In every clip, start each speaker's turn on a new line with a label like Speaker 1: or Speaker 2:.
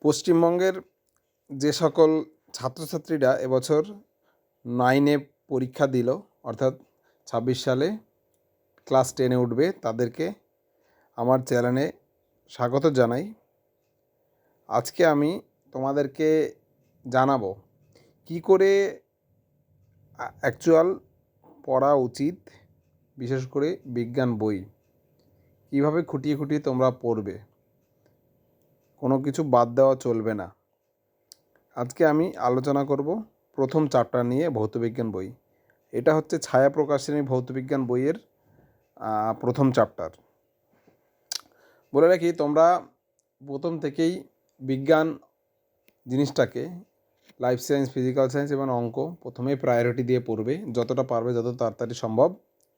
Speaker 1: পশ্চিমবঙ্গের যে সকল ছাত্রছাত্রীরা এবছর 9-এ পরীক্ষা দিল, অর্থাৎ 26 সালে ক্লাস 10-এ উঠবে, তাদেরকে আমার চ্যানেলে স্বাগত জানাই। আজকে আমি তোমাদেরকে জানাবো কি করে অ্যাকচুয়াল পড়া উচিত, বিশেষ করে বিজ্ঞান বই কীভাবে খুঁটিয়ে খুঁটিয়ে তোমরা পড়বে, কোনো কিছু বাদ দেওয়া চলবে না। আজকে আমি আলোচনা করব প্রথম চ্যাপ্টার নিয়ে, ভৌতবিজ্ঞান বই। এটা হচ্ছে ছায়া প্রকাশনী ভৌতবিজ্ঞান বইয়ের প্রথম চ্যাপ্টার। বলে রাখি, তোমরা প্রথম থেকেই বিজ্ঞান জিনিসটাকে লাইফ সায়েন্স, ফিজিক্যাল সায়েন্স এবং অঙ্ক প্রথমেই প্রায়োরিটি দিয়ে পড়বে। যতটা পারবে, যত তাড়াতাড়ি সম্ভব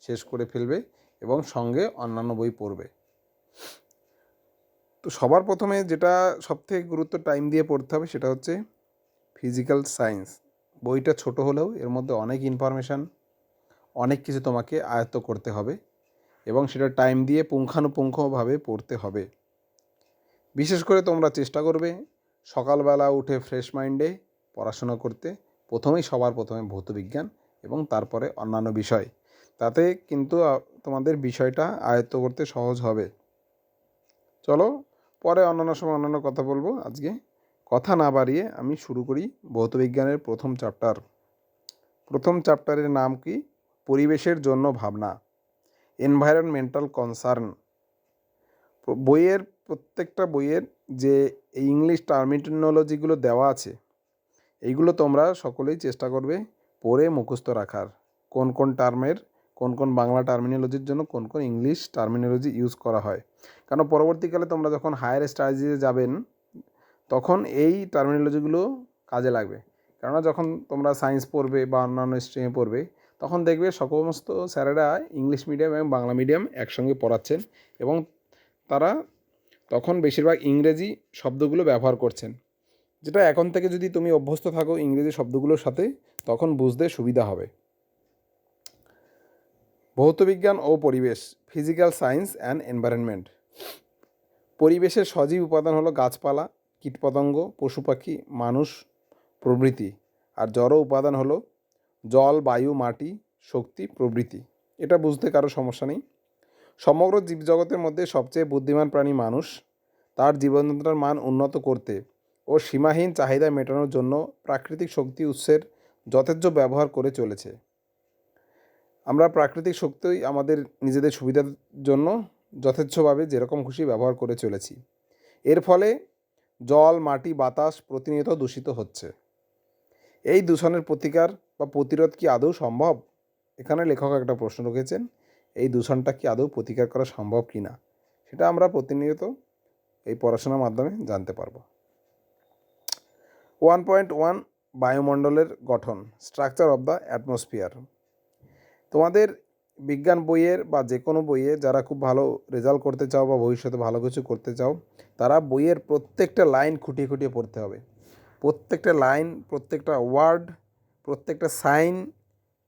Speaker 1: শেষ করে ফেলবে এবং সঙ্গে অন্যান্য বই পড়বে। তো সবার প্রথমে যেটা সবথেকে গুরুত্ব টাইম দিয়ে পড়তে হবে সেটা হচ্ছে ফিজিক্যাল সায়েন্স। বইটা ছোট হলেও এর মধ্যে অনেক ইনফরমেশান, অনেক কিছু তোমাকে আয়ত্ত করতে হবে এবং সেটা টাইম দিয়ে পুঙ্খানুপুঙ্খভাবে পড়তে হবে। বিশেষ করে তোমরা চেষ্টা করবে সকালবেলা উঠে ফ্রেশ মাইন্ডে পড়াশোনা করতে। সবার প্রথমে ভৌতবিজ্ঞান এবং তারপরে অন্যান্য বিষয়। তাতে কিন্তু তোমাদের বিষয়টা আয়ত্ত করতে সহজ হবে। চলো, পরে অন্যান্য সময় অন্যান্য কথা বলবো। আজকে কথা না বাড়িয়ে আমি শুরু করি ভৌতবিজ্ঞানের প্রথম চ্যাপ্টার। প্রথম চ্যাপ্টারের নাম কি? পরিবেশের জন্য ভাবনা, এনভায়রনমেন্টাল কনসার্ন। প্রত্যেকটা বইয়ের যে ইংলিশ টার্মিনোলজিগুলো দেওয়া আছে, এইগুলো তোমরা সকলেই চেষ্টা করবে পড়ে মুখস্থ রাখার। কোন কোন টার্মের, কোন কোন বাংলা টার্মিনোলজির জন্য কোন কোন ইংলিশ টার্মিনোলজি ইউজ করা হয়। কারণ পরবর্তীকালে তোমরা যখন হায়ার স্টাডিজে যাবেন, তখন এই টার্মিনোলজিগুলো কাজে লাগবে। কেননা যখন তোমরা সায়েন্স পড়বে বা অন্যান্য স্ট্রিমে পড়বে, তখন দেখবে সমস্ত স্যারেরা ইংলিশ মিডিয়াম এবং বাংলা মিডিয়াম একসঙ্গে পড়াচ্ছেন এবং তারা তখন বেশিরভাগ ইংরেজি শব্দগুলো ব্যবহার করছেন, যেটা এখন থেকে যদি তুমি অভ্যস্ত থাকো ইংরেজি শব্দগুলোর সাথে, তখন বুঝতে সুবিধা হবে। ভৌতবিজ্ঞান ও পরিবেশ, ফিজিক্যাল সায়েন্স অ্যান্ড এনভায়রনমেন্ট। পরিবেশের সজীব উপাদান হলো গাছপালা, কীটপতঙ্গ, পশু পাখি, মানুষ প্রভৃতি। আর জড় উপাদান হলো জল, বায়ু, মাটি, শক্তি প্রভৃতি। এটা বুঝতে কারো সমস্যা নেই। সমগ্র জীবজগতের মধ্যে সবচেয়ে বুদ্ধিমান প্রাণী মানুষ। তার জীবনযাত্রার মান উন্নত করতে ও সীমাহীন চাহিদা মেটানোর জন্য প্রাকৃতিক শক্তি উৎসের যথেচ্ছ ব্যবহার করে চলেছে। আমরা প্রাকৃতিক শক্তি আমাদের নিজেদের সুবিধার জন্য যথেচ্ছভাবে যেরকম খুশি ব্যবহার করে চলেছি। এর ফলে জল, মাটি, বাতাস প্রতিনিয়ত দূষিত হচ্ছে। এই দূষণের প্রতিকার বা প্রতিরোধ কি আদৌ সম্ভব? এখানে লেখক একটা প্রশ্ন রেখেছেন, এই দূষণটা কি আদৌ প্রতিকার করা সম্ভব কি না, সেটা আমরা প্রতিনিয়ত এই পড়াশোনার মাধ্যমে জানতে পারব। 1.1 বায়ুমণ্ডলের গঠন, স্ট্রাকচার অফ দ্য অ্যাটমসফিয়ার। তোমাদের বিজ্ঞান বইয়ের বা যে কোনো বইয়ে যারা খুব ভালো রেজাল্ট করতে চাও বা ভবিষ্যতে ভালো কিছু করতে চাও, তারা বইয়ের প্রত্যেকটা লাইন খুঁটিয়ে খুঁটিয়ে পড়তে হবে। প্রত্যেকটা লাইন, প্রত্যেকটা ওয়ার্ড, প্রত্যেকটা সাইন,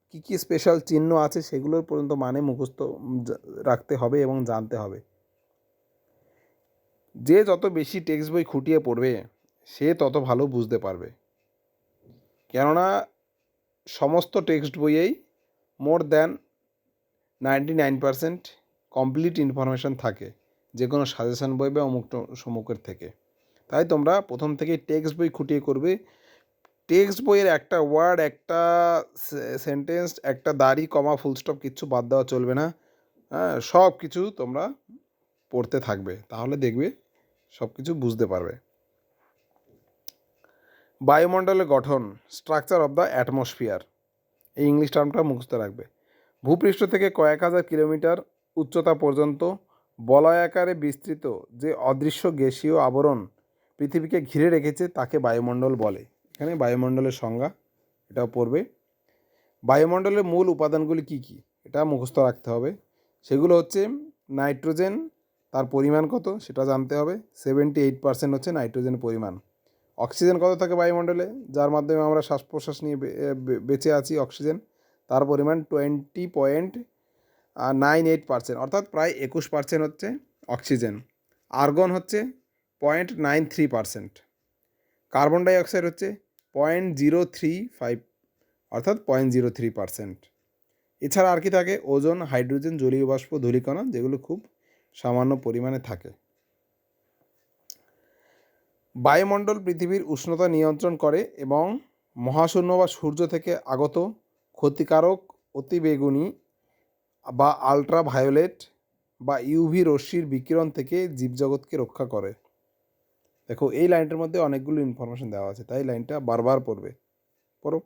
Speaker 1: কী কী স্পেশাল চিহ্ন আছে সেগুলোর পর্যন্ত মানে মুখস্থ রাখতে হবে এবং জানতে হবে। যে যত বেশি টেক্সট বই খুঁটিয়ে পড়বে, সে তত ভালো বুঝতে পারবে। কেননা সমস্ত টেক্সট বইয়েই মোর দ্যান 99% কমপ্লিট ইনফরমেশান থাকে, যে কোনো সাজেশান বই বা সমুখের থেকে। তাই তোমরা প্রথম থেকেই টেক্সট বই খুঁটিয়ে করবে। টেক্সট বইয়ের একটা ওয়ার্ড, একটা সেন্টেন্স, একটা দাড়ি, কমা, ফুল স্টপ কিচ্ছু বাদ দেওয়া চলবে না। সব কিছু তোমরা পড়তে থাকবে, তাহলে দেখবে সব কিছু বুঝতে পারবে। বায়ুমণ্ডলের গঠন, স্ট্রাকচার অফ দ্য অ্যাটমসফিয়ার। এই ইংলিশ টার্মটা মুখস্থ রাখবে। ভূপৃষ্ঠ থেকে কয়েক হাজার কিলোমিটার উচ্চতা পর্যন্ত বলয়াকারে বিস্তৃত যে অদৃশ্য গ্যাসীয় আবরণ পৃথিবীকে ঘিরে রেখেছে তাকে বায়ুমণ্ডল বলে। এখানে বায়ুমণ্ডলের সংজ্ঞা, এটাও পড়বে। বায়ুমণ্ডলের মূল উপাদানগুলি কী কী, এটা মুখস্থ রাখতে হবে। সেগুলো হচ্ছে নাইট্রোজেন, তার পরিমাণ কত সেটা জানতে হবে। 78% হচ্ছে নাইট্রোজেনের পরিমাণ। অক্সিজেন কত থাকে বায়ুমণ্ডলে, যার মাধ্যমে আমরা শ্বাস প্রশ্বাস নিয়ে বেঁচে আছি, অক্সিজেন, তার পরিমাণ 20.98%, অর্থাৎ প্রায় 21% হচ্ছে অক্সিজেন। আর্গন হচ্ছে 0.93%। কার্বন ডাইঅক্সাইড হচ্ছে 0.035, অর্থাৎ 0.03%। এছাড়া আর কি থাকে? ওজোন, হাইড্রোজেন, জলীয় বাষ্প, ধূলিকণা, যেগুলো খুব সামান্য পরিমাণে থাকে। বায়ুমণ্ডল পৃথিবীর উষ্ণতা নিয়ন্ত্রণ করে এবং মহাশূন্য বা সূর্য থেকে আগত ক্ষতিকারক অতিবেগুনি বা আল্ট্রাভায়োলেট বা ইউভি রশ্মির বিকিরণ থেকে জীবজগৎকে রক্ষা করে। দেখো, এই লাইনটার মধ্যে অনেকগুলো ইনফরমেশন দেওয়া আছে, তাই লাইনটা বারবার পড়ো।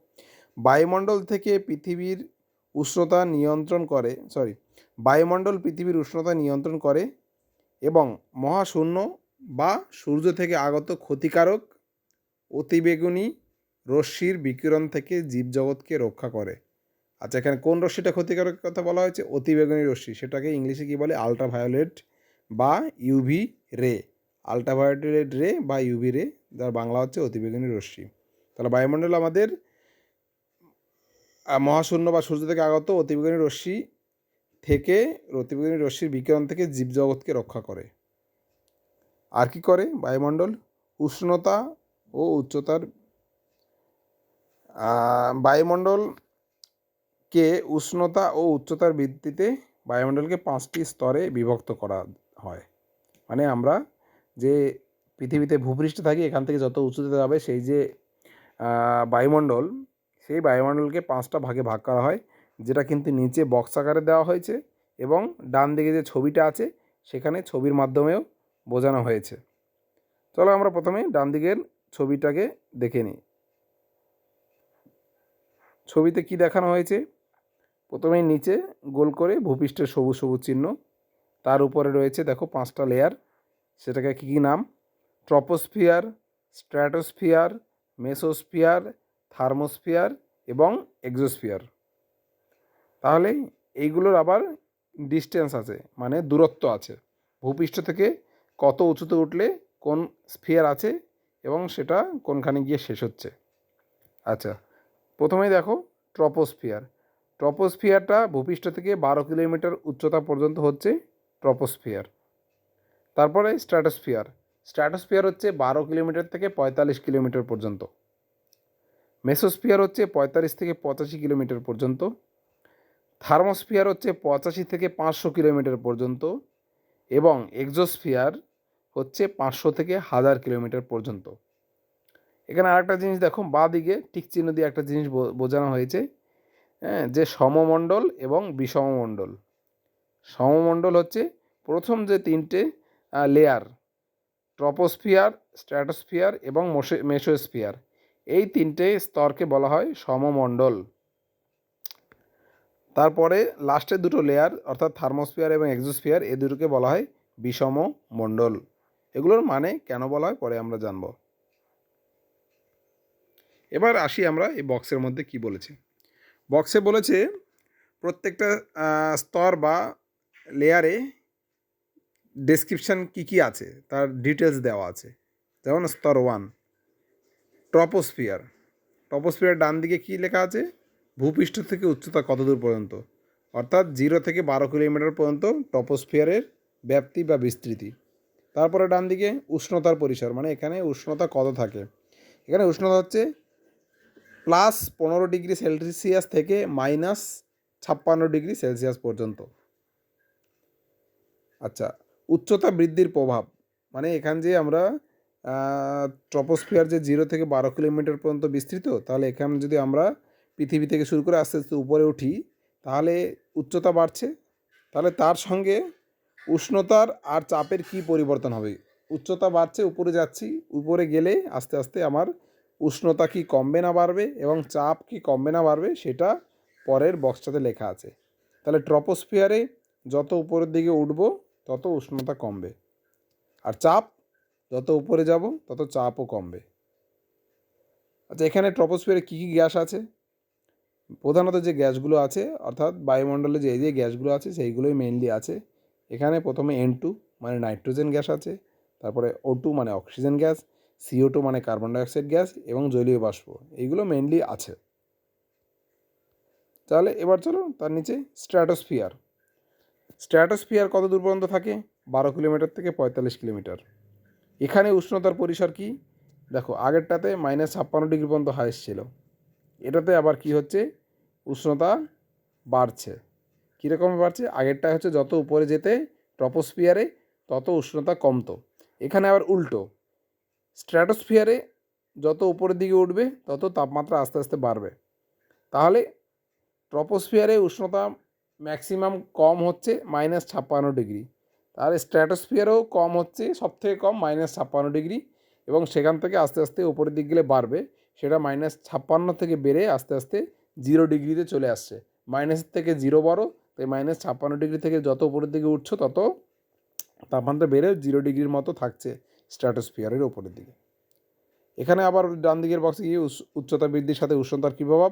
Speaker 1: বায়ুমণ্ডল থেকে পৃথিবীর উষ্ণতা নিয়ন্ত্রণ করে, বায়ুমণ্ডল পৃথিবীর উষ্ণতা নিয়ন্ত্রণ করে এবং মহাশূন্য বা সূর্য থেকে আগত ক্ষতিকারক অতিবেগুনি রশ্মির বিকিরণ থেকে জীবজগৎকে রক্ষা করে। আচ্ছা, এখানে কোন রশ্মিটা ক্ষতিকারক কথা বলা হয়েছে? অতিবেগুনি রশ্মি। সেটাকে ইংলিশে কী বলে? আল্ট্রাভায়োলেট বা ইউভি রে। আল্ট্রাভায়োলেট রে বা ইউভি রে, যার বাংলা হচ্ছে অতিবেগুনি রশ্মি। তাহলে বায়ুমণ্ডল আমাদের মহাশূন্য বা সূর্য থেকে আগত অতিবেগুনি রশ্মির বিকিরণ থেকে জীবজগৎকে রক্ষা করে। আর কি করে বায়ুমণ্ডল? উষ্ণতা ও উচ্চতার বায়ুমণ্ডলকে উষ্ণতা ও উচ্চতার ভিত্তিতে বায়ুমণ্ডলকে 5টি স্তরে বিভক্ত করা হয়। মানে আমরা যে পৃথিবীতে ভূপৃষ্ঠে থাকি, এখান থেকে যত উঁচুতে যাবে সেই যে বায়ুমণ্ডল, সেই বায়ুমণ্ডলকে 5টা ভাগে ভাগ করা হয়, যেটা কিন্তু নিচে বক্স আকারে দেওয়া হয়েছে এবং ডান দিকে যে ছবিটা আছে সেখানে ছবির মাধ্যমেও বোঝানো হয়েছে। চলো আমরা প্রথমে ডান দিকের ছবিটাকে দেখে নিই। ছবিতে কি দেখানো হয়েছে? প্রথমেই নিচে গোল করে ভূপৃষ্ঠের সবুজ সবুজ চিহ্ন, তার উপরে রয়েছে দেখো 5টা লেয়ার। সেটাকে কী নাম? ট্রপোস্ফিয়ার, স্ট্র্যাটোস্ফিয়ার, মেসোস্ফিয়ার, থার্মোস্ফিয়ার এবং এক্সোস্ফিয়ার। তাহলে এইগুলোর আবার ডিস্টেন্স আছে, মানে দূরত্ব আছে। ভূপৃষ্ঠ থেকে কত উঁচুতে উঠলে কোন স্ফিয়ার আছে এবং সেটা কোনখানে গিয়ে শেষ হচ্ছে। আচ্ছা, প্রথমেই দেখো ট্রপোস্ফিয়ার। ট্রপোস্ফিয়ারটা ভূপৃষ্ঠ থেকে 12 কিলোমিটার উচ্চতা পর্যন্ত হচ্ছে ট্রপোস্ফিয়ার। তারপরে স্ট্র্যাটোস্ফিয়ার। স্ট্র্যাটোস্ফিয়ার হচ্ছে 12 কিলোমিটার থেকে 45 কিলোমিটার পর্যন্ত। মেসোস্ফিয়ার হচ্ছে 45 থেকে 85 কিলোমিটার পর্যন্ত। থার্মোস্ফিয়ার হচ্ছে 85 থেকে 500 কিলোমিটার পর্যন্ত এবং এক্সোস্ফিয়ার হচ্ছে 500 থেকে 1000 কিলোমিটার পর্যন্ত। এখানে আরেকটা জিনিস দেখো, বাঁ দিকে টিক চিহ্ন দিয়ে একটা জিনিস বোঝানো হয়েছে, যে সমমণ্ডল এবং বিষমমণ্ডল। সমমণ্ডল হচ্ছে প্রথম যে 3টে লেয়ার, ট্রপোস্ফিয়ার, স্ট্র্যাটোস্ফিয়ার এবং মেসোস্ফিয়ার, এই 3টে স্তরকে বলা হয় সমমণ্ডল। তারপরে লাস্টের 2টো লেয়ার অর্থাৎ থার্মোস্ফিয়ার এবং এক্সোস্ফিয়ার, এই দুটোকে বলা হয় বিষমমণ্ডল। এগুলোর মানে কেন বলা হয় পরে আমরা জানব। এবার আসি আমরা এই বক্সের মধ্যে কি বলেছে। বক্সে বলেছে প্রত্যেকটা স্তর বা লেয়ারে ডেসক্রিপশান কী আছে তার ডিটেলস দেওয়া আছে। যেমন স্তর 1 ট্রপোস্ফিয়ার। ট্রপোস্ফিয়ার ডান দিকে কী লেখা আছে? ভূপৃষ্ঠ থেকে উচ্চতা কত দূর পর্যন্ত, অর্থাৎ 0 থেকে 12 কিলোমিটার পর্যন্ত ট্রপোস্ফিয়ারের ব্যাপ্তি বা বিস্তৃতি। তারপরে ডান দিকে উষ্ণতার পরিসর, মানে এখানে উষ্ণতা কত থাকে। এখানে উষ্ণতা হচ্ছে +15 ডিগ্রি সেলসিয়াস থেকে -56 ডিগ্রি সেলসিয়াস পর্যন্ত। আচ্ছা, উচ্চতা বৃদ্ধির প্রভাব, মানে এখান যে আমরা ট্রপোস্ফিয়ার যে 0 থেকে 12 কিলোমিটার পর্যন্ত বিস্তৃত, তাহলে এখানে যদি আমরা পৃথিবী থেকে শুরু করে আস্তে আস্তে উপরে উঠি তাহলে উচ্চতা বাড়ছে, তাহলে তার সঙ্গে উষ্ণতার আর চাপের কি পরিবর্তন হবে? উচ্চতা বাড়ছে, উপরে যাচ্ছি, উপরে গেলে আস্তে আস্তে আমার উষ্ণতা কি কমবে না বাড়বে এবং চাপ কি কমবে না বাড়বে, সেটা পরের বক্সটাতে লেখা আছে। তাহলে ট্রপোস্ফিয়ারে যত উপরের দিকে উঠব তত উষ্ণতা কমবে, আর চাপ যত উপরে যাব তত চাপও কমবে। আচ্ছা, এখানে ট্রপোস্ফিয়ারে কী কী গ্যাস আছে? প্রধানত যে গ্যাসগুলো আছে, অর্থাৎ বায়ুমণ্ডলে যে যে গ্যাসগুলো আছে সেইগুলোই মেইনলি আছে। এখানে প্রথমে N2 মানে নাইট্রোজেন গ্যাস আছে, তারপরে O2 মানে অক্সিজেন গ্যাস, CO2 মানে কার্বন ডাইঅক্সাইড গ্যাস এবং জলীয় বাষ্প, এইগুলো মেইনলি আছে। তাহলে এবার চলো তার নিচে স্ট্র্যাটোস্ফিয়ার। স্ট্র্যাটোস্ফিয়ার কত দূর পর্যন্ত থাকে? 12 কিলোমিটার থেকে 45 কিলোমিটার। এখানে উষ্ণতার পরিসর কি? দেখো আগেরটাতে -56 ডিগ্রি পর্যন্ত হাইস্ট ছিল, এটাতে আবার কি হচ্ছে, উষ্ণতা বাড়ছে। কীরকম বাড়ছে, আগেরটা হচ্ছে যত উপরে যেতে ট্রপোস্ফিয়ারে তত উষ্ণতা কমতো, এখানে আবার উল্টো, স্ট্র্যাটোস্ফিয়ারে যত উপরের দিকে উঠবে তত তাপমাত্রা আস্তে আস্তে বাড়বে। তাহলে ট্রপোস্ফিয়ারে উষ্ণতা ম্যাক্সিমাম কম হচ্ছে -56 ডিগ্রি, তাহলে স্ট্র্যাটোস্ফিয়ারেও কম হচ্ছে, সবথেকে কম -56 ডিগ্রি, এবং সেখান থেকে আস্তে আস্তে উপরের দিক গেলে বাড়বে, সেটা -56 থেকে বেড়ে আস্তে আস্তে 0 ডিগ্রিতে চলে আসছে। মাইনাসের থেকে 0 বড়, তাই -56 ডিগ্রি থেকে যত উপরের দিকে উঠছো তত তাপমাত্রা বেড়ে 0 ডিগ্রির মতো থাকছে স্ট্র্যাটোস্ফিয়ারের ওপরের দিকে। এখানে আবার ডান দিকের বক্সে গিয়ে উচ্চতা বৃদ্ধির সাথে উষ্ণতার কী প্রভাব,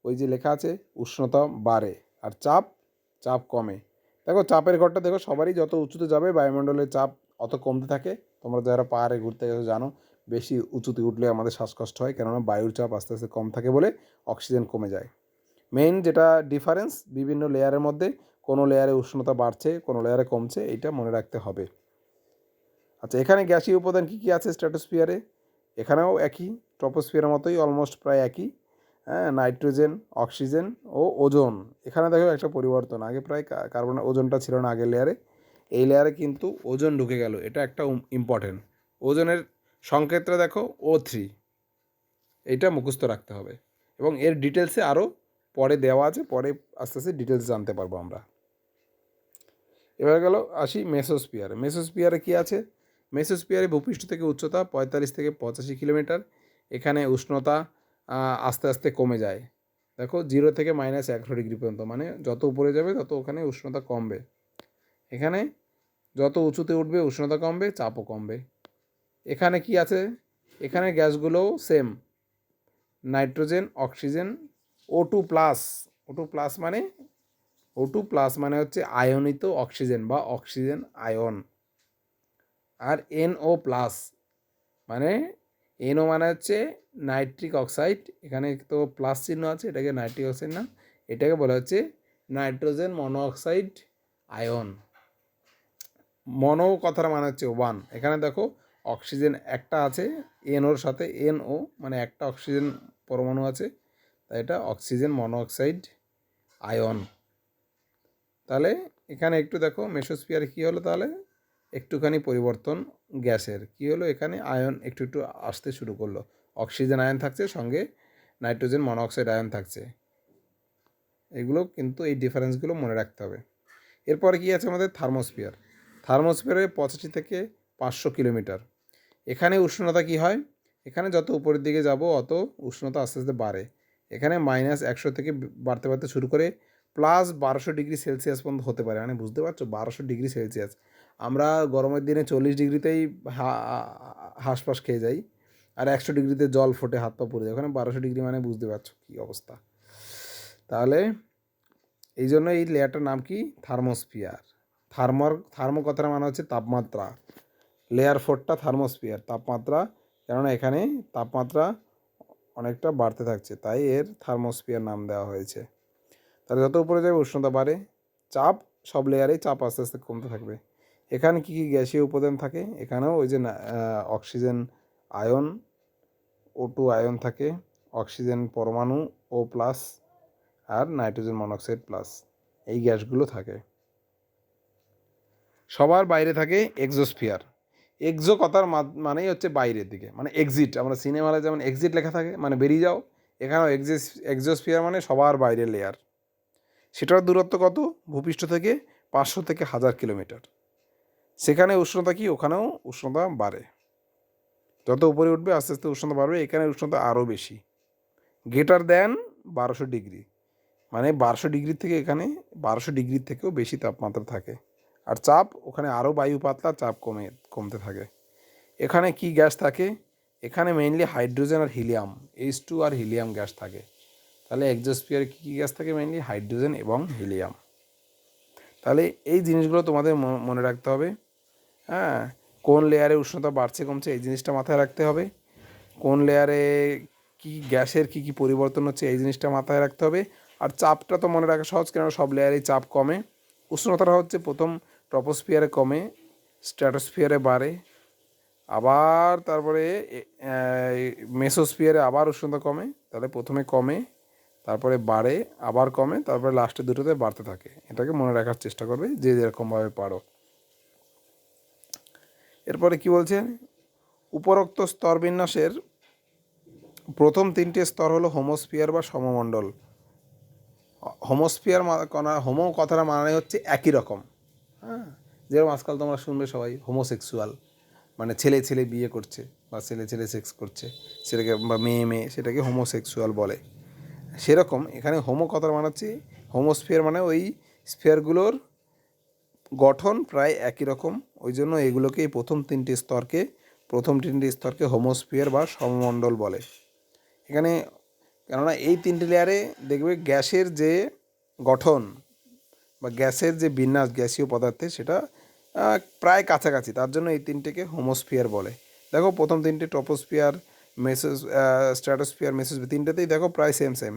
Speaker 1: ওই যে লেখা আছে উষ্ণতা বাড়ে আর চাপ কমে। দেখো চাপের ঘরটা দেখো, সবারই যত উঁচুতে যাবে বায়ুমণ্ডলের চাপ অত কমতে থাকে। তোমরা যারা পাহাড়ে ঘুরতে গেছো জানো, বেশি উঁচুতে উঠলে আমাদের শ্বাসকষ্ট হয়, কেননা বায়ুর চাপ আস্তে আস্তে কম থাকে বলে অক্সিজেন কমে যায়। মেইন যেটা ডিফারেন্স বিভিন্ন লেয়ারের মধ্যে, কোনো লেয়ারে উষ্ণতা বাড়ছে, কোনো লেয়ারে কমছে, এইটা মনে রাখতে হবে। আচ্ছা, এখানে গ্যাসীয় উপাদান কী কী আছে স্ট্র্যাটোস্ফিয়ারে, এখানেও একই, ট্রপোস্ফিয়ারের মতোই অলমোস্ট প্রায় একই। হ্যাঁ, নাইট্রোজেন, অক্সিজেন ও ওজোন। এখানে দেখো একটা পরিবর্তন, আগে প্রায় কার্বন ওজোনটা ছিল না আগের লেয়ারে, এই লেয়ারে কিন্তু ওজোন ঢুকে গেল, এটা একটা ইম্পর্টেন্ট। ওজনের সংকেতটা দেখো O3, এইটা মুখস্থ রাখতে হবে, এবং এর ডিটেলসে আরও পরে দেওয়া আছে, পরে আস্তে আস্তে ডিটেলস জানতে পারবো আমরা। এবার গেল আসি মেসোস্ফিয়ার। মেসোস্ফিয়ারে কী আছে, মেসোস্ফিয়ারে ভূপৃষ্ঠ থেকে উচ্চতা 45 থেকে 85 কিলোমিটার। এখানে উষ্ণতা আস্তে আস্তে কমে যায়, দেখো 0 থেকে -11 ডিগ্রি পর্যন্ত, মানে যত উপরে যাবে তত ওখানে উষ্ণতা কমবে। এখানে যত উঁচুতে উঠবে উষ্ণতা কমবে, চাপও কমবে। এখানে কি আছে, এখানে গ্যাসগুলোও same, nitrogen, oxygen, O2+। O2+ মানে হচ্ছে আয়নিত অক্সিজেন বা অক্সিজেন আয়ন। আর NO+ মানে, NO মানে হচ্ছে নাইট্রিক অক্সাইড, এখানে তো প্লাস চিহ্ন আছে, এটাকে নাইট্রিক অক্সাইড না, এটাকে বলা হচ্ছে নাইট্রোজেন মনোঅক্সাইড আয়ন। মনো কথার মানে হচ্ছে 1, এখানে দেখো অক্সিজেন একটা আছে NOর সাথে, NO মানে একটা অক্সিজেন পরমাণু আছে, তাই এটা অক্সিজেন মনোঅক্সাইড আয়ন। তাহলে এখানে একটু দেখো মেসোস্ফিয়ারে কী হলো, তাহলে একটুখানি পরিবর্তন গ্যাসের কী হলো, এখানে আয়ন একটু একটু আসতে শুরু করলো, অক্সিজেন আয়ন থাকছে, সঙ্গে নাইট্রোজেন মনোঅক্সাইড আয়ন থাকছে। এগুলো কিন্তু এই ডিফারেন্সগুলো মনে রাখতে হবে। এরপরে কী আছে আমাদের থার্মোস্ফিয়ার। থার্মোস্ফিয়ারে 85 থেকে 500 কিলোমিটার। এখানে উষ্ণতা কী হয়, এখানে যত উপরের দিকে যাব অত উষ্ণতা আস্তে আস্তে বাড়ে। এখানে -100 থেকে বাড়তে বাড়তে শুরু করে +1200 ডিগ্রি সেলসিয়াস পর্যন্ত হতে পারে, মানে বুঝতে পারছো 1200 ডিগ্রি সেলসিয়াস। আমরা গরমের দিনে 40 ডিগ্রিতেই হাঁসফাঁস খেয়ে যাই, আর 100 ডিগ্রিতে জল ফোটে, হাত পা পড়ে যায়, ওখানে 1200 ডিগ্রি মানে বুঝতে পারছো কী অবস্থা। তাহলে এই জন্য এই লেয়ারটার নাম কি, থার্মোস্ফিয়ার। থার্মো কথার মানে হচ্ছে তাপমাত্রা, লেয়ার 4টা থার্মোস্ফিয়ার, তাপমাত্রা, কেননা এখানে তাপমাত্রা অনেকটা বাড়তে থাকছে, তাই এর থার্মোস্ফিয়ার নাম দেওয়া হয়েছে। তাহলে যত উপরে যাবে উষ্ণতা বাড়ে, চাপ, সব লেয়ারেই চাপ আস্তে আস্তে কমতে থাকবে। এখানে কী কী গ্যাসীয় উপাদান থাকে, এখানেও ওই যে অক্সিজেন আয়ন, O2 আয়ন থাকে, অক্সিজেন পরমাণু O+, আর নাইট্রোজেন মনোঅক্সাইড প্লাস, এই গ্যাসগুলো থাকে। সবার বাইরে থাকে এক্সোস্ফিয়ার। এক্সো কথার মানেই হচ্ছে বাইরের দিকে, মানে এক্সিট, আমরা সিনেমাতে যেমন এক্সিট লেখা থাকে মানে বেরিয়ে যাও, এখানেও এক্সোস্ফিয়ার মানে সবার বাইরের লেয়ার। সেটার দূরত্ব কত, ভূপৃষ্ঠ থেকে 500 থেকে 1000 কিলোমিটার। সেখানে উষ্ণতা কি, ওখানেও উষ্ণতা বাড়ে, যত উপরে উঠবে আস্তে আস্তে উষ্ণতা বাড়বে, এখানে উষ্ণতা আরও বেশি, গ্রেটার দ্যান 1200 ডিগ্রি, মানে 1200 ডিগ্রির থেকে এখানে 1200 ডিগ্রির থেকেও বেশি তাপমাত্রা থাকে। আর চাপ, ওখানে আরও বায়ু পাতলা, চাপ কমতে থাকে। এখানে কি গ্যাস থাকে, এখানে মেইনলি হাইড্রোজেন আর হিলিয়াম, H2 আর হিলিয়াম গ্যাস থাকে। তাহলে এক্সোস্ফিয়ারে কী কী গ্যাস থাকে, মেইনলি হাইড্রোজেন এবং হিলিয়াম। তাহলে এই জিনিসগুলো তোমাদের মনে রাখতে হবে। হ্যাঁ, কোন লেয়ারে উষ্ণতা বাড়ছে কমছে এই জিনিসটা মাথায় রাখতে হবে, কোন লেয়ারে কি গ্যাসের কী কী পরিবর্তন হচ্ছে এই জিনিসটা মাথায় রাখতে হবে। আর চাপটা তো মনে রাখা সহজ, কেন সব লেয়ারেই চাপ কমে। উষ্ণতাটা হচ্ছে প্রথম ট্রপোস্ফিয়ারে কমে, স্ট্র্যাটোস্ফিয়ারে বাড়ে, আবার তারপরে মেসোস্ফিয়ারে আবার উষ্ণতা কমে, তাহলে প্রথমে কমে, তারপরে বাড়ে, আবার কমে, তারপরে লাস্টে দুটোতে বাড়তে থাকে। এটাকে মনে রাখার চেষ্টা করবে যে যেরকমভাবে পারো। এরপরে কি বলছে, উপরোক্ত স্তরবিন্যাসের প্রথম তিনটি স্তর হলো হোমোস্ফিয়ার বা সমমণ্ডল। হোমোস্ফিয়ার হোমো কথাটা মানে হচ্ছে একই রকম। হ্যাঁ, যেরকম আজকাল তোমরা শুনবে সবাই হোমোসেক্সুয়াল, মানে ছেলে ছেলে বিয়ে করছে বা ছেলে ছেলে সেক্স করছে, সেটাকে বা মেয়ে মেয়ে, সেটাকে হোমোসেক্সুয়াল বলে। সেরকম এখানে হোমো কথার মানে হচ্ছে হোমোস্ফিয়ার, মানে ওই স্ফিয়ারগুলোর গঠন প্রায় একই রকম, ওই জন্য এগুলোকে প্রথম তিনটি স্তরকে হোমোস্ফিয়ার বা সমমণ্ডল বলে। এখানে কেননা এই তিনটি লেয়ারে দেখবে গ্যাসের যে গঠন বা গ্যাসের যে বিন্যাস গ্যাসীয় পদার্থে, সেটা প্রায় কাছাকাছি, তার জন্য এই তিনটেকে হোমোস্ফিয়ার বলে। দেখো প্রথম তিনটে ট্রপোস্ফিয়ার, স্ট্র্যাটোস্ফিয়ার, মেসোস্ফিয়ার, তিনটেতেই দেখো প্রায় সেম সেম।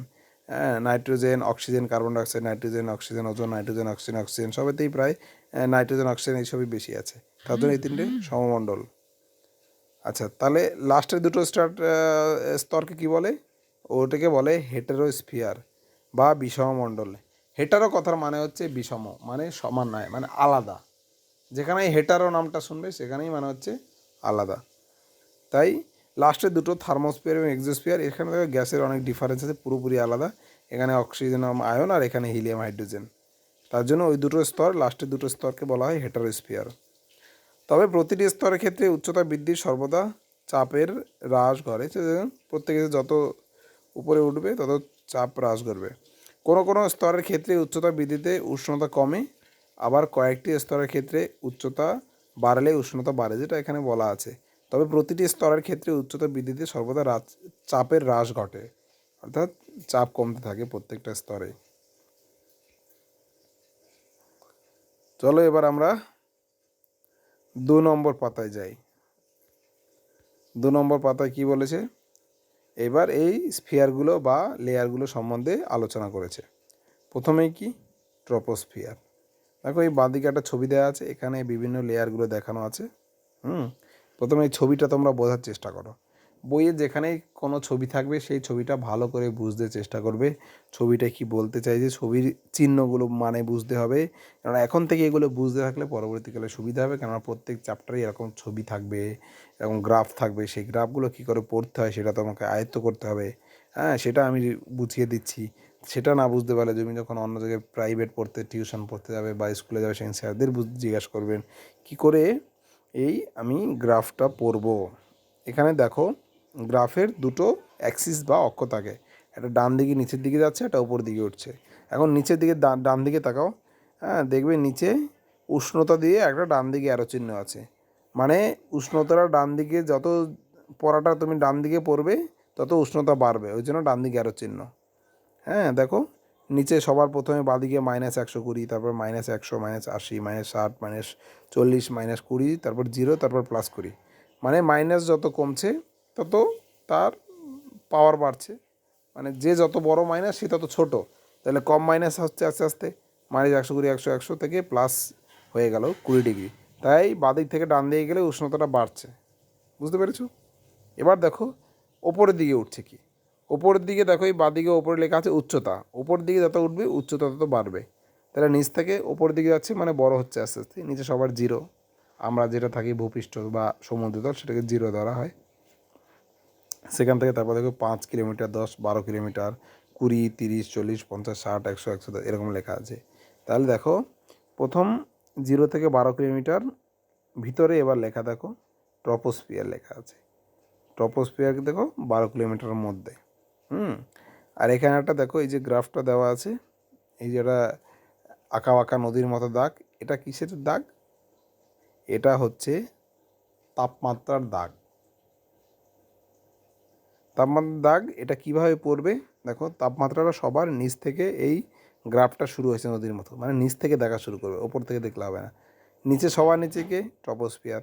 Speaker 1: হ্যাঁ, nitrogen, oxygen, carbon dioxide, nitrogen, oxygen, ozone, nitrogen, oxygen, oxygen, সবেতেই প্রায় নাইট্রোজেন, অক্সিজেন এইসবই বেশি আছে, তার জন্য এই তিনটে সমমণ্ডল। আচ্ছা, তাহলে লাস্টের দুটো স্তরকে কি বলে? ওটাকে বলে হেটেরোস্ফিয়ার বা বিষমমণ্ডল। হেটারো কথার মানে হচ্ছে বিষম, মানে সমান নয়, মানে আলাদা। যেখানেই হেটারো নামটা শুনবে সেখানেই মানে হচ্ছে আলাদা। তাই লাস্টের দুটো থার্মোস্ফিয়ার এবং এক্সোস্ফিয়ার, এখানে দেখো গ্যাসের অনেক ডিফারেন্স আছে, পুরোপুরি আলাদা। এখানে অক্সিজেন আয়ন আর এখানে হিলিয়াম হাইড্রোজেন, তার জন্য ওই দুটো স্তর, লাস্টের দুটো স্তরকে বলা হয় হেটারোস্ফিয়ার। তবে প্রতিটি স্তরের ক্ষেত্রে উচ্চতা বৃদ্ধির সর্বদা চাপের হ্রাস ঘটে। প্রত্যেকে যত উপরে উঠবে তত চাপ হ্রাস করবে। কোনো কোনো স্তরের ক্ষেত্রে উচ্চতা বৃদ্ধিতে উষ্ণতা কমে, আবার কয়েকটি স্তরের ক্ষেত্রে উচ্চতা বাড়লে উষ্ণতা বাড়ে, যেটা এখানে বলা আছে। তবে প্রতিটি স্তরের ক্ষেত্রে উচ্চতা বৃদ্ধিতে সর্বদা চাপের হ্রাস ঘটে, অর্থাৎ চাপ কমতে থাকে প্রত্যেকটা স্তরে। চলো এবার আমরা 2 নম্বর পাতায় যাই। 2 নম্বর পাতায় কি বলেছে? এবার এই স্ফিয়ারগুলো বা লেয়ারগুলো সম্বন্ধে আলোচনা করেছে। প্রথমেই কি? ট্রপোস্ফিয়ার। দেখো এই বাঁদিকে একটা ছবি দেওয়া আছে, এখানে বিভিন্ন লেয়ারগুলো দেখানো আছে। প্রথমে এই ছবিটা তোমরা বোঝার চেষ্টা করো। বইয়ে যেখানেই কোনো ছবি থাকবে সেই ছবিটা ভালো করে বুঝতে চেষ্টা করবে, ছবিটা কি বলতে চাইছে, ছবির চিহ্নগুলো মানে বুঝতে হবে। কারণ এখন থেকে এগুলো বুঝতে থাকলে পরবর্তীকালে সুবিধা হবে, কেননা প্রত্যেক চ্যাপ্টারে এরকম ছবি থাকবে, এরকম গ্রাফ থাকবে, সেই গ্রাফগুলো কী করে পড়তে হয় সেটা তোমাকে আয়ত্ত করতে হবে। হ্যাঁ, সেটা আমি বুঝিয়ে দিচ্ছি। সেটা না বুঝতে পারলে তুমি যখন অন্য জায়গায় প্রাইভেট পড়তে, টিউশন পড়তে যাবে বা স্কুলে যাবে, সেখানে স্যারদের জিজ্ঞাসা করবেন কী করে এই আমি গ্রাফটা পড়ব। এখানে দেখো গ্রাফের দুটো অ্যাক্সিস বা অক্ষ থাকে, একটা ডান দিকে নিচের দিকে যাচ্ছে, একটা উপর দিকে উঠছে। এখন নিচের দিকে ডান দিকে তাকাও, হ্যাঁ দেখবে নিচে উষ্ণতা দিয়ে একটা ডান দিকে অ্যারো চিহ্ন আছে, মানে উষ্ণতাটা ডান দিকে যত পড়াটা তুমি ডান দিকে পড়বে তত উষ্ণতা বাড়বে, ওই জন্য ডান দিকে অ্যারো চিহ্ন। হ্যাঁ দেখো নিচে সবার প্রথমে বাঁদিকে -120, তারপর -100, -80, -60, -40, -20, তারপর 0, তারপর +20। মানে মাইনাস যত কমছে তত তার পাওয়ার বাড়ছে, মানে যে যত বড় মাইনাস সে তত ছোট, তাহলে কম মাইনাস হচ্ছে আস্তে আস্তে -120, 100 থেকে প্লাস হয়ে গেল 20 ডিগ্রি। তাই বাঁদিক থেকে ডান দিকে গেলে উষ্ণতাটা বাড়ছে, বুঝতে পেরেছো? এবার দেখো ওপরের দিকে উঠছে কি? ওপরের দিকে দেখো এই বাঁদিকে ওপরে লেখা আছে উচ্চতা, ওপরের দিকে যত উঠবে উচ্চতা তত বাড়বে। তাহলে নিচ থেকে ওপরের দিকে যাচ্ছে মানে বড় হচ্ছে আস্তে আস্তে, নিচে সবার 0, আমরা যেটা থাকি ভূপৃষ্ঠ বা সমুদ্রতল সেটাকে 0 ধরা হয়। সেখান থেকে তারপর দেখো 5 কিলোমিটার, 10, 12 কিলোমিটার, 20, 30, 40, 50, 60, 100, 110 এরকম লেখা আছে। তাহলে দেখো প্রথম 0 থেকে 12 কিলোমিটার ভিতরে এবার লেখা দেখো ট্রপোস্ফিয়ার লেখা আছে। ট্রপোস্ফিয়ারকে দেখো 12 কিলোমিটারের মধ্যে। আর এখানে একটা দেখো এই যে গ্রাফটা দেওয়া আছে, এই যেটা আঁকা বাঁকা নদীর মতো দাগ, এটা কিসের দাগ? এটা হচ্ছে তাপমাত্রার দাগ। তাপমাত্রার দাগ এটা কিভাবে পড়বে? দেখো তাপমাত্রাটা সবার নিচ থেকে এই গ্রাফটা শুরু হয়েছে নদীর মতো, মানে নিচ থেকে দেখা শুরু করবে, ওপর থেকে দেখলে হবে না। নিচে সবার নিচে কে? ট্রপোস্ফিয়ার।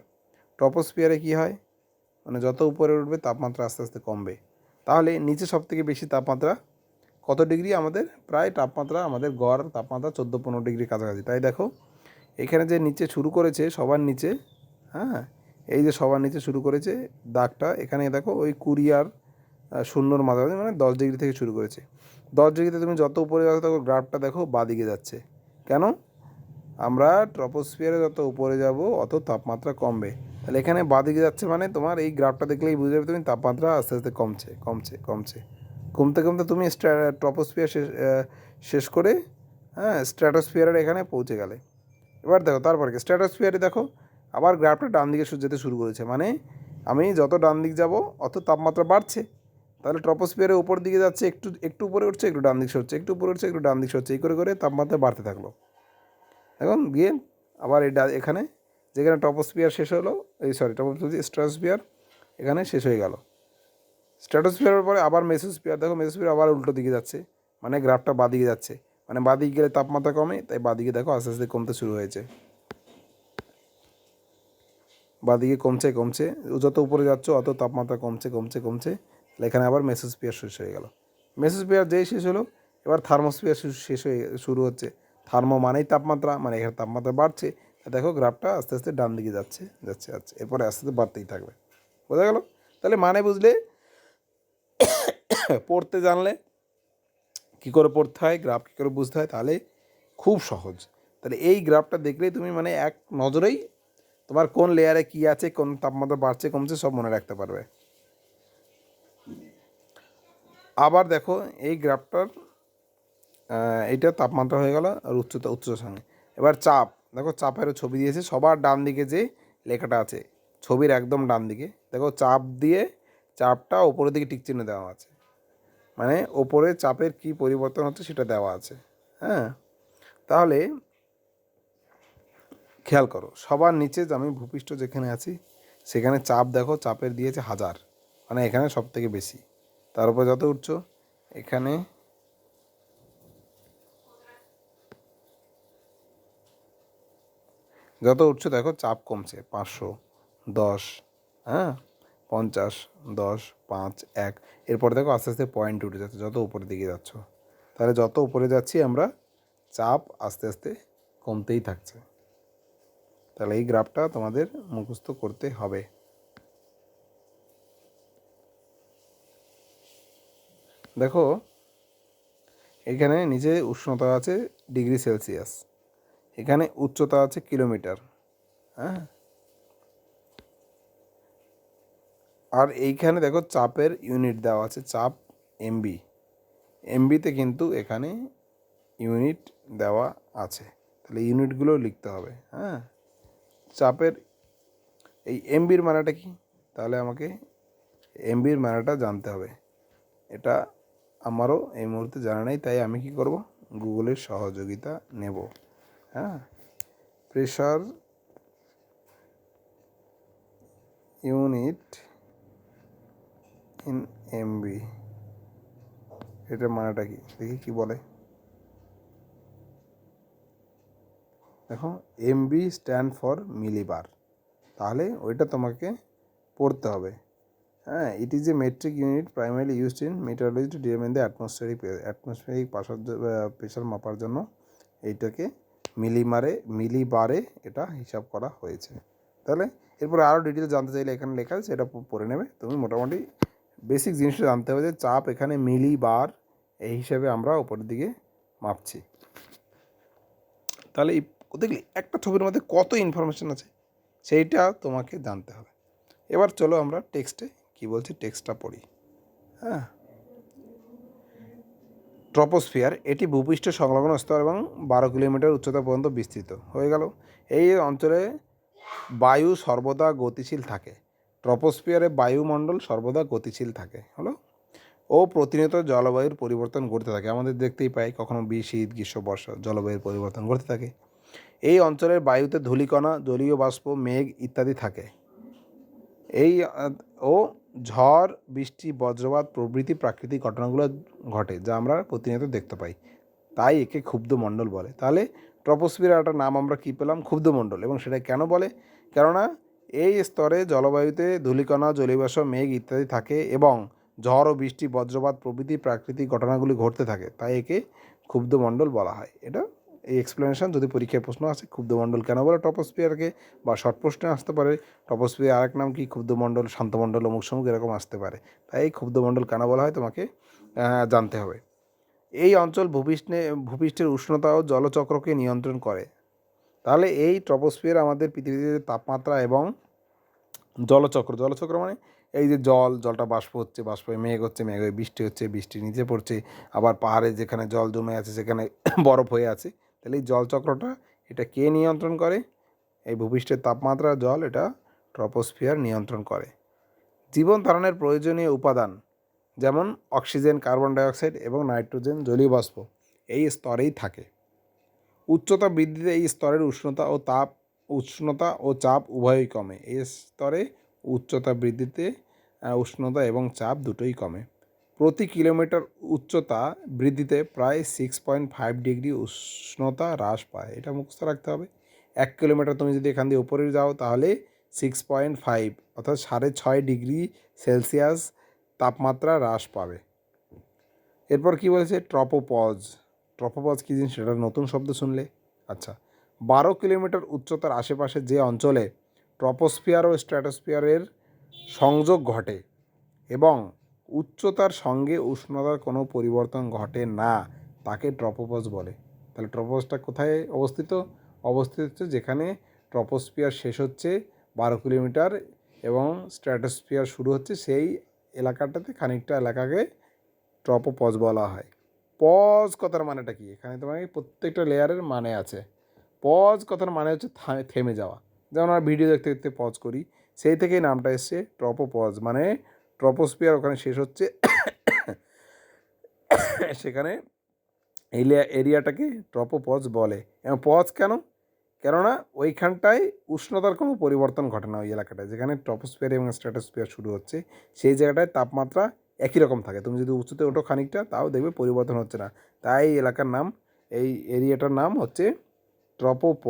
Speaker 1: ট্রপোস্ফিয়ারে কী হয়, মানে যত উপরে উঠবে তাপমাত্রা আস্তে আস্তে কমবে। তাহলে নিচে সব থেকে বেশি তাপমাত্রা কত ডিগ্রি? আমাদের প্রায় তাপমাত্রা, আমাদের গড় তাপমাত্রা 14-15 ডিগ্রি কাছাকাছি। তাই দেখো এখানে যে নিচে শুরু করেছে সবার নিচে, হ্যাঁ এই যে সবার নিচে শুরু করেছে দাগটা, এখানে দেখো ওই 20 আর শূন্যর মাঝামাঝি, মানে 10 ডিগ্রি থেকে শুরু করেছে। 10 ডিগ্রিতে তুমি যত উপরে যাচ্ছ তত গ্রাফটা দেখো বাদিকে যাচ্ছে। কেন? আমরা ট্রপোস্ফিয়ারে যত উপরে যাব অত তাপমাত্রা কমবে। তাহলে এখানে বাদিকে যাচ্ছে মানে তোমার এই গ্রাফটা দেখলেই বুঝে যাবে তুমি তাপমাত্রা আস্তে আস্তে কমছে কমছে কমছে, কমতে কমতে তুমি ট্রপোস্ফিয়ার শেষ করে, হ্যাঁ, স্ট্র্যাটোস্ফিয়ারের এখানে পৌঁছে গেলে। এবার দেখো তারপরে কি, স্ট্র্যাটোস্ফিয়ারে দেখো আবার গ্রাফটা ডান দিকে যেতে শুরু করেছে, মানে আমি যত ডান দিক যাব অত তাপমাত্রা বাড়ছে। তাহলে ট্রপোস্ফিয়ারের উপর দিকে যাচ্ছে, একটু একটু উপরে উঠছে, একটু ডান দিক সরছে, একটু উপরে উঠছে, একটু ডান দিক সরছে, এই করে করে তাপমাত্রা বাড়তে থাকলো। এখন গিয়ে আবার এখানে যেখানে ট্রপোস্ফিয়ার শেষ হলো, ট্রপোস্ফিয়ার স্ট্র্যাটোস্ফিয়ার এখানে শেষ হয়ে গেল। স্ট্র্যাটোস্ফিয়ারের পরে আবার মেসোস্ফিয়ার, দেখো মেসোস্ফিয়ার আবার উল্টো দিকে যাচ্ছে, মানে গ্রাফটা বাদিকে যাচ্ছে, মানে বাদিকে গেলে তাপমাত্রা কমে, তাই বাদিকে দেখো আস্তে আস্তে কমতে শুরু হয়েছে। বাদিকে কমছে কমছে, যত উপরে যাচ্ছ অত তাপমাত্রা কমছে কমছে কমছে। এখানে আবার মেসোস্ফিয়ার শেষ হয়ে গেল। মেসোস্ফিয়ার যেই শেষ হলো, এবার থার্মোস্ফিয়ার শেষ হয়ে শুরু হচ্ছে। থার্মো মানেই তাপমাত্রা, মানে এখানে তাপমাত্রা বাড়ছে। দেখো গ্রাফটা আস্তে আস্তে ডান দিকে যাচ্ছে যাচ্ছে যাচ্ছে, এরপরে আস্তে আস্তে বাড়তেই থাকবে। বোঝা গেল? তাহলে মানে বুঝলে, পড়তে জানলে কী করে পড়তে হয়, গ্রাফ কী করে বুঝতে হয়, তাহলে খুব সহজ। তাহলে এই গ্রাফটা দেখলেই তুমি মানে এক নজরেই তোমার কোন লেয়ারে কী আছে, কোন তাপমাত্রা বাড়ছে কমছে সব মনে রাখতে পারবে। আবার দেখো এই গ্রাফটার এইটা তাপমাত্রা হয়ে গেল আর উচ্চতার সঙ্গে। এবার চাপ, দেখো চাপেরও ছবি দিয়েছে। সবার ডান দিকে যে লেখাটা আছে ছবির একদম ডান দিকে, দেখো চাপ দিয়ে চাপটা ওপরের দিকে টিকচিহ্ন দেওয়া আছে, মানে ওপরে চাপের কি পরিবর্তন হচ্ছে সেটা দেওয়া আছে। হ্যাঁ, তাহলে খেয়াল করো সবার নিচে আমি ভূপৃষ্ঠ যেখানে আছি সেখানে চাপ দেখো, চাপের দিয়েছে 1000, মানে এখানে সব থেকে বেশি। তার উপর যত উঠছো এখানে যত উঠছো দেখো চাপ কমছে, 500, 10, হ্যাঁ, 50, 10, 5, 1, এরপর দেখো আস্তে আস্তে পয়েন্ট উঠে যাচ্ছে যত উপরের দিকে যাচ্ছ। তাহলে যত উপরে যাচ্ছি আমরা চাপ আস্তে আস্তে কমতেই থাকছে। তাহলে এই গ্রাফটা তোমাদের মুখস্থ করতে হবে। দেখো এখানে নিচে উষ্ণতা আছে ডিগ্রি সেলসিয়াস, এখানে উচ্চতা আছে কিলোমিটার, হ্যাঁ, আর এইখানে দেখো চাপের ইউনিট দেওয়া আছে, চাপ এমবি, এমবিতে কিন্তু এখানে ইউনিট দেওয়া আছে। তাহলে ইউনিটগুলো লিখতে হবে। হ্যাঁ, চাপের এই এমবির মানেটা কি, তাহলে আমাকে এমবির মানেটা জানতে হবে। এটা আমারও এই মুহূর্তে জানা নেই, তাই আমি কি করব, গুগলের সহযোগিতা নেব। হ্যাঁ, প্রেশার ইউনিট ইন এমবি, এটার মানেটা কি দেখি কি বলে। দেখো এমবি স্ট্যান্ড ফর মিলিবার, তাহলে ওইটা তোমাকে পড়তে হবে। হ্যাঁ, it is a metric unit primarily used in meteorology to determine the atmospheric pressure মাপার জন্য এইটাকে মিলিবারে এটা হিসাব করা হয়েছে। তাহলে এরপরে আরও ডিটেল জানতে চাইলে এখানে লেখা আছে, সেটা পড়ে নেবে তুমি। মোটামুটি বেসিক জিনিসটা জানতে হবে যে চাপ এখানে মিলিবার এই হিসাবে আমরা উপরের দিকে মাপছি। তাহলে এই দেখলি একটা ছবির মধ্যে কত ইনফরমেশন আছে সেইটা তোমাকে জানতে হবে। এবার চলো আমরা টেক্সটে কি বলছি টেক্সটটা পড়ি। হ্যাঁ, ট্রপোস্ফিয়ার এটি ভূপৃষ্ঠ সংলগ্ন স্তর এবং 12 কিলোমিটার উচ্চতা পর্যন্ত বিস্তৃত হয়ে গেল। এই অঞ্চলে বায়ু সর্বদা গতিশীল থাকে। ট্রপোস্ফিয়ারে বায়ুমণ্ডল সর্বদা গতিশীল থাকে হলো, ও প্রতিনিয়ত জলবায়ুর পরিবর্তন ঘটতে থাকে। আমাদের দেখতেই পাই কখনো শীত, গ্রীষ্ম, বর্ষা, জলবায়ুর পরিবর্তন ঘটতে থাকে। এই অঞ্চলের বায়ুতে ধূলিকণা, জলীয় বাষ্প, মেঘ ইত্যাদি থাকে। এই ও ঝড়, বৃষ্টি, বজ্রপাত প্রভৃতি প্রাকৃতিক ঘটনাগুলো ঘটে যা আমরা প্রতিনিয়ত দেখতে পাই, তাই একে ক্ষুব্ধমণ্ডল বলে। তাহলে ট্রপোস্ফিয়ার একটা নাম আমরা কী পেলাম, ক্ষুব্ধমণ্ডল। এবং সেটা কেন বলে, কেননা এই স্তরে জলবায়ুতে ধূলিকণা, জলীয়বাষ্প, মেঘ ইত্যাদি থাকে এবং ঝড় ও বৃষ্টি, বজ্রপাত প্রভৃতি প্রাকৃতিক ঘটনাগুলি ঘটতে থাকে, তাই একে ক্ষুব্ধমণ্ডল বলা হয়। এটা এই এক্সপ্লেনেশন যদি পরীক্ষায় প্রশ্ন আসে, ক্ষুব্ধমণ্ডল কেন বলে ট্রপোস্ফিয়ারকে, বা শর্ট প্রশ্নে আসতে পারে ট্রপোস্ফিয়ার আরেক নাম কি, ক্ষুব্ধমণ্ডল, শান্তমণ্ডল, অমুক সমুক এরকম আসতে পারে। তাই এই ক্ষুব্ধমণ্ডল কেন বলা হয় তোমাকে জানতে হবে। এই অঞ্চল ভূপৃষ্ঠের উষ্ণতা ও জলচক্রকে নিয়ন্ত্রণ করে। তাহলে এই ট্রপোস্ফিয়ার আমাদের পৃথিবীতে তাপমাত্রা এবং জলচক্র মানে এই যে জলটা বাষ্প হচ্ছে, বাষ্প হয়ে মেঘ হচ্ছে, মেঘ হয়ে বৃষ্টি হচ্ছে, বৃষ্টি নিচে পড়ছে, আবার পাহাড়ে যেখানে জল জমে আছে সেখানে বরফ হয়ে আছে। তাহলে এই জলচক্রটা এটা কে নিয়ন্ত্রণ করে? এই ভূপৃষ্ঠের তাপমাত্রা, জল, এটা ট্রপোস্ফিয়ার নিয়ন্ত্রণ করে। জীবন ধারণের প্রয়োজনীয় উপাদান যেমন অক্সিজেন, কার্বন ডাইঅক্সাইড এবং নাইট্রোজেন জলীয় বাষ্প এই স্তরেই থাকে। উচ্চতা বৃদ্ধিতে এই স্তরের উষ্ণতা ও চাপ উভয়ই কমে। এই স্তরে উচ্চতা বৃদ্ধিতে উষ্ণতা এবং চাপ দুটোই কমে। প্রতি কিলোমিটার উচ্চতা বৃদ্ধিতে প্রায় 6.5 ডিগ্রি উষ্ণতা হ্রাস পায়। এটা মুখস্থ রাখতে হবে। 1 কিলোমিটার তুমি যদি এখান দিয়ে উপরে যাও তাহলে 6.5 অর্থাৎ 6.5 ডিগ্রি সেলসিয়াস তাপমাত্রা হ্রাস পাবে। এরপর কি বলেছে? ট্রপোপজ কী জিনিস, সেটা নতুন শব্দ শুনলে। আচ্ছা, 12 কিলোমিটার উচ্চতার আশেপাশে যে অঞ্চলে ট্রপোস্ফিয়ার ও স্ট্র্যাটোস্ফিয়ারের সংযোগ ঘটে এবং উচ্চতার সঙ্গে উষ্ণতার কোনো পরিবর্তন ঘটে না, তাকে ট্রপোপজ বলে। তাহলে ট্রপোপজটা কোথায় অবস্থিত হচ্ছে? যেখানে ট্রপোস্ফিয়ার শেষ হচ্ছে 12 কিলোমিটার এবং স্ট্র্যাটোস্ফিয়ার শুরু হচ্ছে, সেই এলাকাটাতে খানিকটা এলাকাকে ট্রপোপজ বলা হয়। পজ কথার মানেটা কি? এখানে তোমাকে প্রত্যেকটা লেয়ারের মানে আছে। পজ কথার মানে হচ্ছে থেমে যাওয়া। যেমন আমরা ভিডিও দেখতে দেখতে পজ করি, সেই থেকেই নামটা এসছে ট্রপোপজ, মানে ট্রপোস্ফিয়ার ওখানে শেষ হচ্ছে সেখানে এই এরিয়াটাকে ট্রপোপজ বলে। এবং পজ কেননা ওইখানটায় উষ্ণতার কোনো পরিবর্তন ঘটে না। ওই এলাকাটায় যেখানে ট্রপোস্ফিয়ার এবং স্ট্র্যাটোস্ফিয়ার শুরু হচ্ছে সেই জায়গাটায় তাপমাত্রা একই রকম থাকে। তুমি যদি উঁচুতে ওঠো খানিকটা তাও দেখবে পরিবর্তন হচ্ছে না। তাই এই এলাকার নাম, এই এরিয়াটার নাম হচ্ছে ট্রপোপজ।